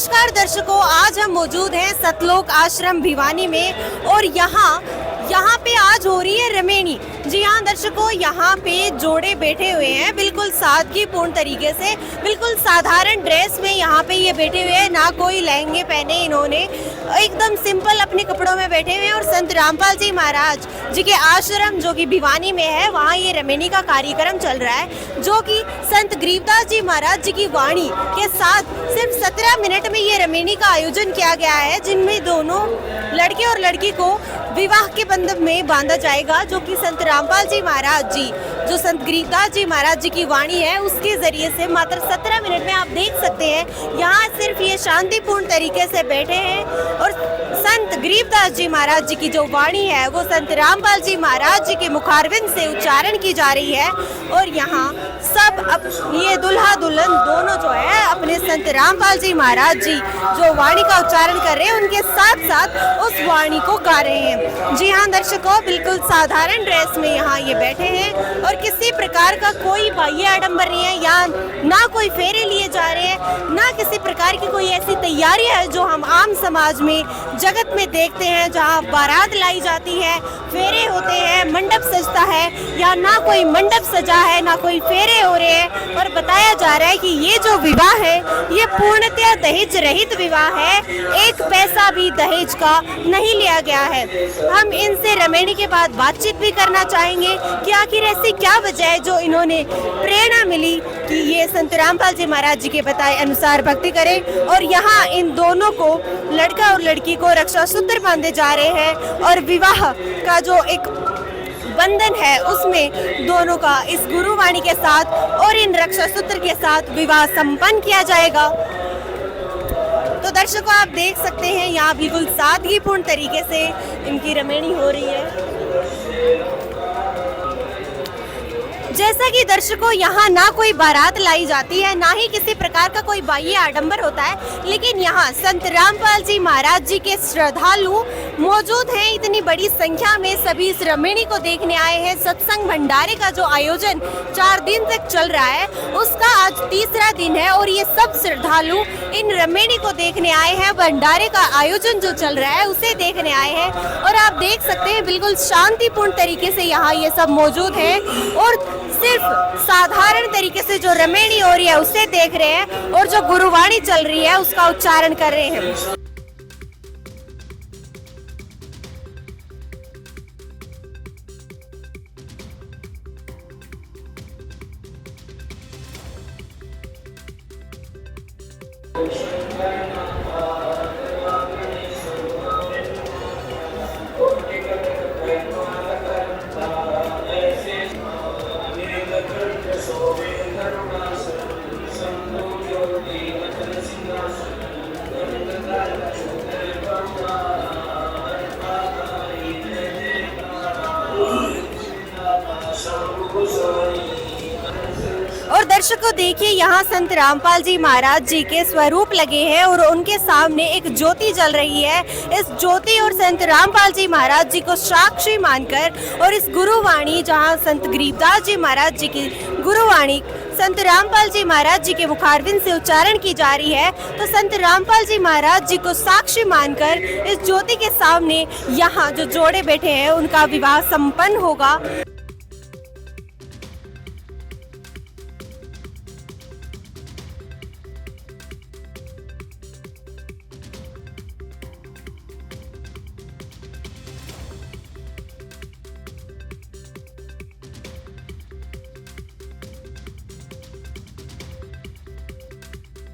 नमस्कार दर्शकों, आज हम मौजूद हैं सतलोक आश्रम भिवानी में और यहाँ पे आज हो रही है रमेणी। जी हाँ दर्शकों, यहाँ पे जोड़े बैठे हुए हैं बिल्कुल सादगीपूर्ण तरीके से, बिल्कुल साधारण ड्रेस में यहाँ पे ये बैठे हुए हैं। ना कोई लहंगे पहने इन्होंने, एकदम सिंपल अपने कपड़ों में बैठे हुए हैं। और संत रामपाल जी महाराज जी के आश्रम जो कि भिवानी में है, वहाँ ये रमेणी का कार्यक्रम चल रहा है, जो कि संत गरीबदास जी महाराज जी की वाणी के साथ सिर्फ 17 मिनट में ये रमेणी का आयोजन किया गया है, जिनमें दोनों लड़के और लड़की को विवाह के बंधन में बांधा जाएगा, जो कि संत रामपाल जी महाराज जी, जो संत गरीबदास जी महाराज जी की वाणी है, उसके जरिए से मात्र 17 मिनट में आप देख सकते हैं। यहाँ सिर्फ ये शांतिपूर्ण तरीके से बैठे हैं और संत गरीबदास जी महाराज जी की जो वाणी है वो संत रामपाल जी महाराज जी के मुखारविंद से उच्चारण की जा रही है। और यहाँ सब ये दुल्हा दुल्हन दोनों जो है अपने संत रामपाल जी महाराज जी जो वाणी का उच्चारण कर रहे हैं, उनके साथ साथ उस वाणी को गा रहे हैं। जी हाँ दर्शकों, बिल्कुल साधारण ड्रेस में यहाँ ये बैठे हैं और किसी प्रकार का कोई बाह्य आडंबर नहीं है। यहाँ ना कोई फेरे लिए जा रहे हैं, ना किसी प्रकार की कोई ऐसी तैयारी है जो हम आम समाज में जगत में देखते हैं, जहाँ बारात लाई जाती है, फेरे होते हैं, मंडप सजता है। यहाँ ना कोई मंडप सजा है, ना कोई फेरे हो रहे हैं। और बताया जा रहा है कि ये जो विवाह है ये पूर्णतः दहेज रहित विवाह है, एक पैसा भी दहेज का नहीं लिया गया है। हम इनसे रमेणी के बाद बातचीत भी करना चाहेंगे कि आखिर ऐसी क्या वजह है जो इन्होंने प्रेरणा मिली कि ये संत रामपाल जी महाराज जी के बताए अनुसार भक्ति करें। और यहाँ इन दोनों को, लड़का और लड़की को रक्षा सूत्र बांधे जा रहे हैं और विवाह का जो एक बंधन है उसमें दोनों का इस गुरुवाणी के साथ और इन रक्षा सूत्र के साथ विवाह संपन्न किया जाएगा। तो दर्शकों, आप देख सकते हैं यहाँ बिल्कुल सादगीपूर्ण तरीके से इनकी रमेणी हो रही है। जैसा कि दर्शकों, यहाँ ना कोई बारात लाई जाती है, ना ही किसी प्रकार का कोई बाह्य आडंबर होता है, लेकिन यहाँ संत रामपाल जी महाराज जी के श्रद्धालु मौजूद हैं। इतनी बड़ी संख्या में सभी इस रमेणी को देखने आए हैं। सत्संग भंडारे का जो आयोजन 4 दिन तक चल रहा है, उसका आज तीसरा दिन है और ये सब श्रद्धालु इन रमेणी को देखने आए हैं। भंडारे का आयोजन जो चल रहा है उसे देखने आए हैं और आप देख सकते हैं बिल्कुल शांतिपूर्ण तरीके से यहाँ ये सब मौजूद हैं और सिर्फ साधारण तरीके से जो रमेणी हो रही है उसे देख रहे हैं और जो गुरुवाणी चल रही है उसका उच्चारण कर रहे हैं। और दर्शकों देखिए, यहाँ संत रामपाल जी महाराज जी के स्वरूप लगे हैं और उनके सामने एक ज्योति जल रही है। इस ज्योति और संत रामपाल जी महाराज जी को साक्षी मानकर और इस गुरुवाणी, जहाँ संत गरीबदास जी महाराज जी की गुरुवाणी संत रामपाल जी महाराज जी के मुखारविंद से उच्चारण की जा रही है, तो संत रामपाल जी महाराज जी को साक्षी मानकर इस ज्योति के सामने यहाँ जो जोड़े बैठे हैं उनका विवाह संपन्न होगा।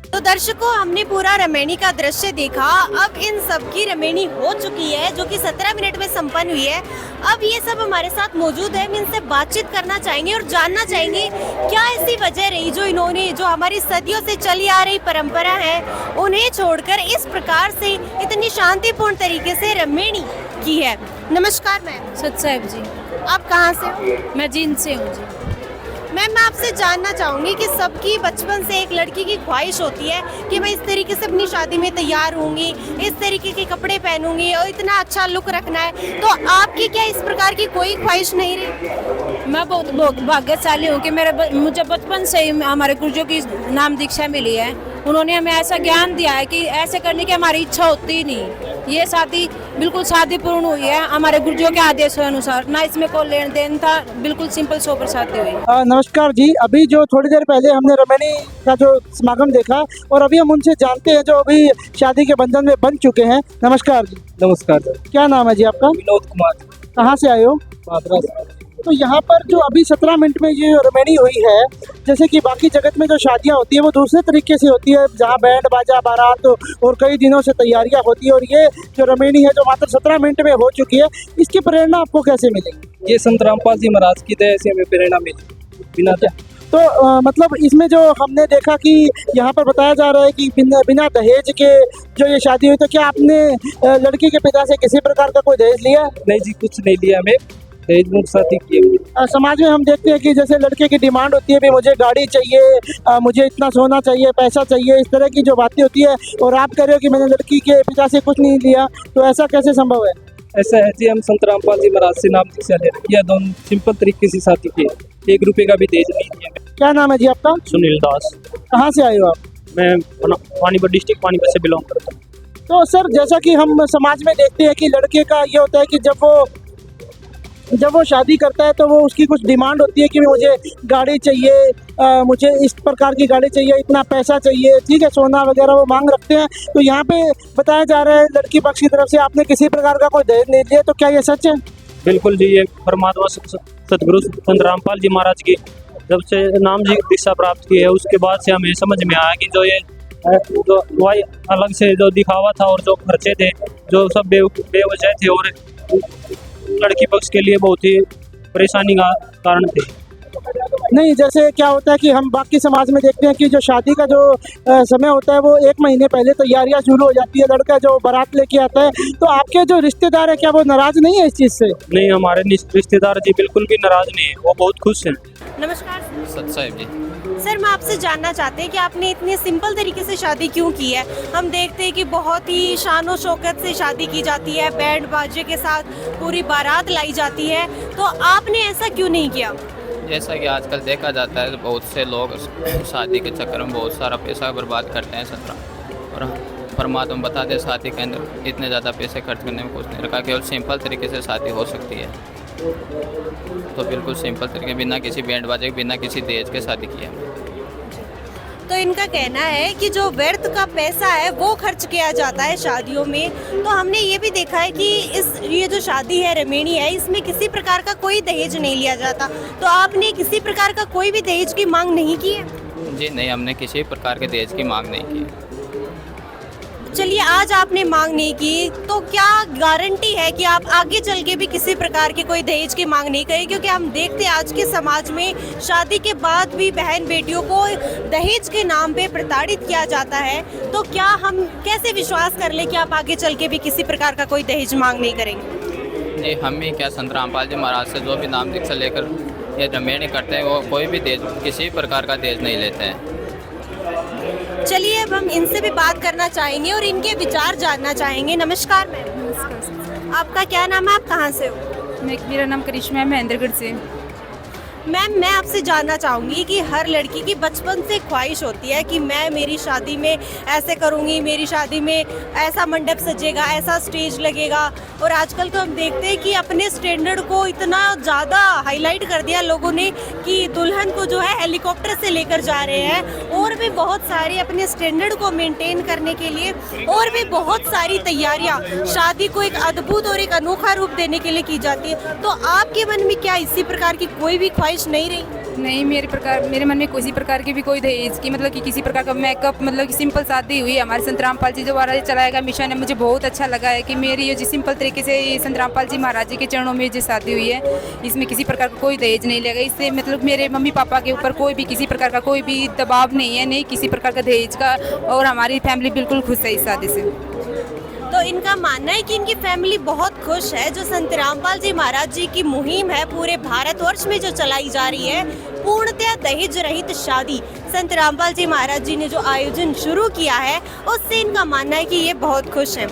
तो दर्शकों, हमने पूरा रमेणी का दृश्य देखा। अब इन सब की रमेणी हो चुकी है, जो कि 17 मिनट में संपन्न हुई है। अब ये सब हमारे साथ मौजूद है, हम इनसे बातचीत करना चाहेंगे और जानना चाहेंगे क्या ऐसी वजह रही जो इन्होंने, जो हमारी सदियों से चली आ रही परंपरा है, उन्हें छोड़कर इस प्रकार से इतनी शांतिपूर्ण तरीके से रमेणी की है। नमस्कार मैम। सत साहिब जी। आप कहाँ से हो? मैं जींद से हूँ जी। मैम, मैं आपसे जानना चाहूँगी कि सबकी बचपन से एक लड़की की ख्वाहिश होती है कि मैं इस तरीके से अपनी शादी में तैयार होंगी, इस तरीके के कपड़े पहनूंगी और इतना अच्छा लुक रखना है, तो आपकी क्या इस प्रकार की कोई ख्वाहिश नहीं रही? मैं बहुत भाग्यशाली हूँ कि मुझे बचपन से ही हमारे गुरुजों की नाम दीक्षा मिली है उन्होंने हमें ऐसा ज्ञान दिया है कि ऐसे करने की हमारी इच्छा होती ही नहीं। ये शादी बिल्कुल शादीपूर्ण हुई है हमारे गुरुजियों के आदेशों अनुसार, ना इसमें कोई लेन देन था, बिल्कुल सिंपल सोबर शादी हुई। नमस्कार जी। अभी जो थोड़ी देर पहले हमने रमैनी का जो समागम देखा और अभी हम उनसे जानते हैं जो अभी शादी के बंधन में बन चुके हैं। नमस्कार जी। नमस्कार सर। क्या नाम है जी आपका? विनोद कुमार। कहाँ से आए हो? माद्रा से। तो यहाँ पर जो अभी 17 मिनट में ये रमैनी हुई है, जैसे कि बाकी जगत में जो शादियाँ होती है वो दूसरे तरीके से होती है, जहाँ बैंड बाजा बारात और कई दिनों से तैयारियाँ होती है, और ये जो रमैनी है जो मात्र 17 मिनट में हो चुकी है, इसकी प्रेरणा आपको कैसे मिली? ये संत रामपाल जी महाराज की दया से हमें प्रेरणा मिली। बिना तो मतलब इसमें जो हमने देखा कि यहाँ पर बताया जा रहा है कि बिना दहेज के जो ये शादी हुई, तो क्या आपने लड़की के पिता से किसी प्रकार का कोई दहेज लिया? नहीं जी, कुछ नहीं लिया हमें, दहेज मुक्त शादी की है। समाज में हम देखते हैं कि जैसे लड़के की डिमांड होती है, भी मुझे गाड़ी चाहिए, मुझे इतना सोना चाहिए, पैसा चाहिए, इस तरह की जो बातें होती है, और आप कह रहे हो कि मैंने लड़की के पिता से कुछ नहीं लिया, तो ऐसा कैसे संभव है? ऐसा है जी, हम संत रामपाल जी महाराज से नाम दीक्षा ले रखी है, दोनों सिंपल तरीके से शादी की है, 1 रुपये का भी दहेज नहीं दिया। क्या नाम है जी आपका? सुनील दास। कहाँ से आए हो आप? मैं पानीपत डिस्ट्रिक्ट पानीपत से बिलोंग करता हूँ। तो सर, जैसा कि हम समाज में देखते हैं कि लड़के का ये होता है कि जब वो शादी करता है तो वो उसकी कुछ डिमांड होती है कि मुझे गाड़ी चाहिए, मुझे इस प्रकार की गाड़ी चाहिए, इतना पैसा चाहिए, ठीक है, सोना वगैरह वो मांग रखते हैं। तो यहाँ पे बताया जा रहा है लड़की पक्ष की तरफ से आपने किसी प्रकार का कोई दहेज नहीं लिया, तो क्या ये सच है? बिल्कुल जी, ये परमात्मा सतगुरु संत रामपाल जी महाराज की जब से नाम जी दीक्षा प्राप्त की है, उसके बाद से हमें समझ में आया कि जो ये जो वही अलग से जो दिखावा था और जो खर्चे थे जो सब बेवजह थे और लड़की पक्ष के लिए बहुत ही परेशानी का कारण थे। नहीं, जैसे क्या होता है कि हम बाकी समाज में देखते हैं कि जो शादी का जो समय होता है वो 1 महीने पहले तैयारियां शुरू हो जाती है, लड़का जो बारात लेके आता है। तो आपके जो रिश्तेदार है क्या वो नाराज नहीं है इस चीज़ से? नहीं, हमारे रिश्तेदार जी बिल्कुल भी नाराज नहीं है, वो बहुत खुश हैं। नमस्कार सत साहिब जी। सर, मैं आपसे जानना चाहते हैं कि आपने इतने सिंपल तरीके से शादी क्यों की है? हम देखते हैं कि बहुत ही शान और शौकत से शादी की जाती है, बैंड बाजे के साथ पूरी बारात लाई जाती है, तो आपने ऐसा क्यों नहीं किया? जैसा कि आजकल देखा जाता है, बहुत से लोग शादी के चक्कर में बहुत सारा पैसा बर्बाद करते हैं और परमात्मा बताते हैं शादी के अंदर इतने ज़्यादा पैसे खर्च करने में कुछ नहीं रखा, केवल सिंपल तरीके से शादी हो सकती है। तो बिल्कुल सिंपल तरीके, बिना किसी बैंड बाजे, बिना किसी दहेज के शादी की है। तो इनका कहना है कि जो व्यर्थ का पैसा है वो खर्च किया जाता है शादियों में। तो हमने ये भी देखा है कि ये जो शादी है रमैनी है, इसमें किसी प्रकार का कोई दहेज नहीं लिया जाता। तो आपने किसी प्रकार का कोई भी दहेज की मांग नहीं की है? जी नहीं, हमने किसी प्रकार के दहेज की मांग नहीं की। चलिए, आज आपने मांग नहीं की, तो क्या गारंटी है कि आप आगे चल के भी किसी प्रकार के कोई दहेज की मांग नहीं करें? क्योंकि हम देखते हैं आज के समाज में शादी के बाद भी बहन बेटियों को दहेज के नाम पे प्रताड़ित किया जाता है। तो क्या हम कैसे विश्वास कर ले कि आप आगे चल के भी किसी प्रकार का कोई दहेज मांग नहीं करेंगे? जी, हम ही क्या, संत रामपाल जी महाराज से जो भी नाम दीक्षा लेकर ये रमैनी करते हैं, वो कोई भी दहेज, किसी प्रकार का दहेज नहीं लेते हैं। चलिए, अब हम इनसे भी बात करना चाहेंगे और इनके विचार जानना चाहेंगे। नमस्कार मैम। नमस्कार। आपका क्या नाम है? आप कहाँ से हो? मेरा नाम करिश्मा है, महेंद्रगढ़ से। मैम, मैं आपसे जानना चाहूँगी कि हर लड़की की बचपन से ख्वाहिश होती है कि मैं मेरी शादी में ऐसे करूँगी, मेरी शादी में ऐसा मंडप सजेगा, ऐसा स्टेज लगेगा। और आजकल तो हम देखते हैं कि अपने स्टैंडर्ड को इतना ज़्यादा हाईलाइट कर दिया लोगों ने कि दुल्हन को जो है हेलीकॉप्टर से लेकर जा रहे हैं, और भी बहुत सारी अपने स्टैंडर्ड को मेंटेन करने के लिए और भी बहुत सारी तैयारियाँ शादी को एक अद्भुत और एक अनोखा रूप देने के लिए की जाती है। तो आपके मन में क्या इसी प्रकार की कोई भी ख्वाहिश नहीं रही? नहीं, मेरे मन में किसी प्रकार की भी कोई दहेज की, मतलब कि किसी प्रकार का मेकअप, मतलब कि सिंपल शादी हुई। हमारे संत रामपाल जी जो महाराज चलाया गया मिशन है, मुझे बहुत अच्छा लगा है कि मेरी ये जो सिंपल तरीके से ये संत रामपाल जी महाराज जी के चरणों में जो शादी हुई है, इसमें किसी प्रकार का कोई दहेज नहीं लगेगा। इससे मतलब मेरे मम्मी पापा के ऊपर कोई भी किसी प्रकार का कोई भी दबाव नहीं है, नहीं किसी प्रकार का दहेज का, और हमारी फैमिली बिल्कुल खुश है इस शादी से। तो इनका मानना है कि इनकी फैमिली बहुत खुश है। जो संत रामपाल जी महाराज जी की मुहिम है पूरे भारतवर्ष में जो चलाई जा रही है, पूर्णतः दहेज रहित शादी, संत रामपाल जी महाराज जी ने जो आयोजन शुरू किया है, उससे इनका मानना है कि ये बहुत खुश हैं।